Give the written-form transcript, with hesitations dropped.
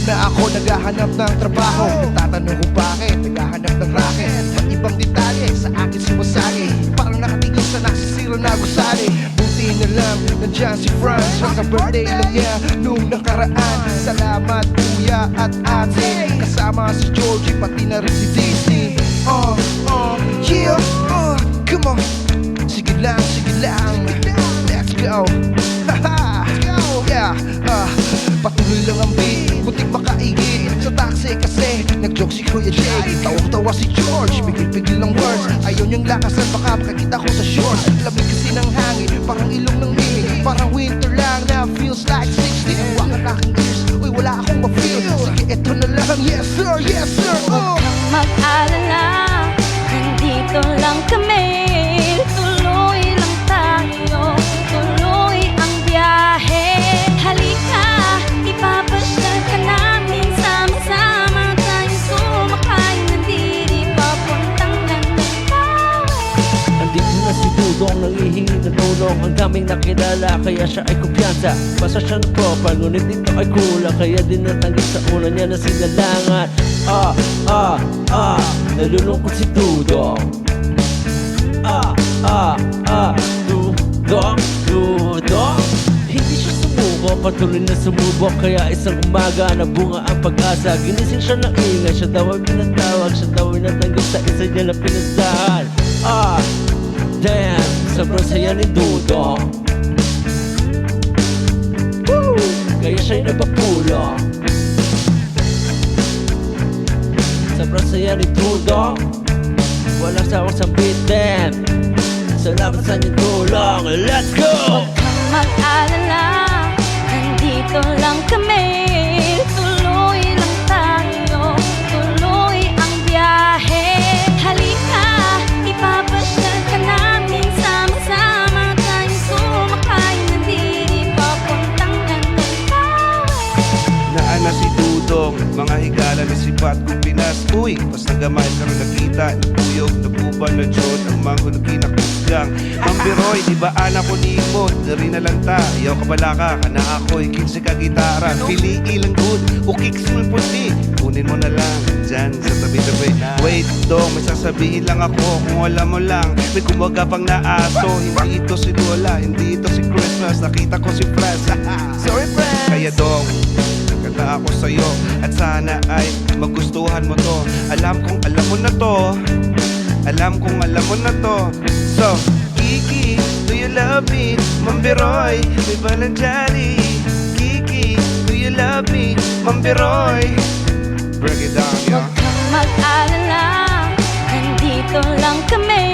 na ako naghahanap ng trabaho. Nagtatanong kung bakit naghahanap ng racket. At ibang detalye sa akin sumasagi, parang nakatingin sa nasisira na gusali. Buti na lang nandyan si Franz, kaka-birthday lang niya nung nakaraan. Salamat kuya at ate, kasama si Georgie pati na rin si Daisy. Yeah, come on. Sige lang, let's go. Haha, yeah, patuloy lang ang beat, butik makaigit sa taxi kasi nag-joke si Kuya Jay. Tawang-tawa si George, pigil-pigil ng words. Ayaw niyang lakasan, baka makakita ko sa shorts. Lamig kasi ng hangin, parang ilong ng mimig. Parang winter lang na feels like 60. Ang wakan aking ears, uy wala akong ma-feel. Sige eto na lang, yes sir, yes sir. Huwag kang mag-alala, nandito lang kami. Tuloy lang tayo, tuloy ang biyahe. Halika, ipapasyal ka namin. Sama-sama tayong sumakay. Nandiri papuntang Landawe. Andito na si Dudong, nangihingi ng tulong. Ang daming nakilala, kaya siya ay kumpiyansa. Basta siya ng proper, ngunit dito ay kulang. Kaya din natanggit sa una niya na sinalangan. Nalulungkot si Dudong. Dudong. Hindi siya sumuko, patuloy na sumubok. Kaya isang umaga nabunga ang pag-asa. Ginising siya ng ingay, siya daw ay pinatawag. Siya daw ay natanggap sa isa niya na pinasdahan. Damn, sobrang saya ni Dudong. Woo! Kaya siya'y napapulong. Sobrang saya ni Dudong, walang sawang sambitin. Salamat sa inyong tulong. Let's go! Huwag kang mag-alala, nandito lang kami. Tuloy lang tayo, tuloy ang biyahe. Halika, ipapasyal ka namin. Sama-sama tayong sumakay. Nandiri papuntang Landawe. Naana si Dudong, mga higala na sipat kong Pinas. Uy, basta gamay ka rin nakita, nagtuyog, naguban na Jod, ang mango na kinakusgang. Mambiroy, di ba anak ko ni mo, dari na lang ta, ayaw ka bala ka na ako'y 15 ka gitara. Pili ilang good, o kicks mo puti, kunin mo na lang, dyan sa tabi-tabi. Wait, Dong, may sasabihin lang ako, kung alam mo lang, may kumaga pang naaso. Hindi ito si Lola, hindi ito si Christmas, nakita ko si Franz. Sorry friends. Kaya Dong, nagkata ako sa'yo at sana ay magustuhan mo to. Alam kong alam mo na to, alam kong alam mo na to. So, Kiki, do you love me? Mambiroy, may balanjali. Kiki, do you love me? Mambiroy. Break it down, yeah. Huwag kang mag-alala, nandito lang kami.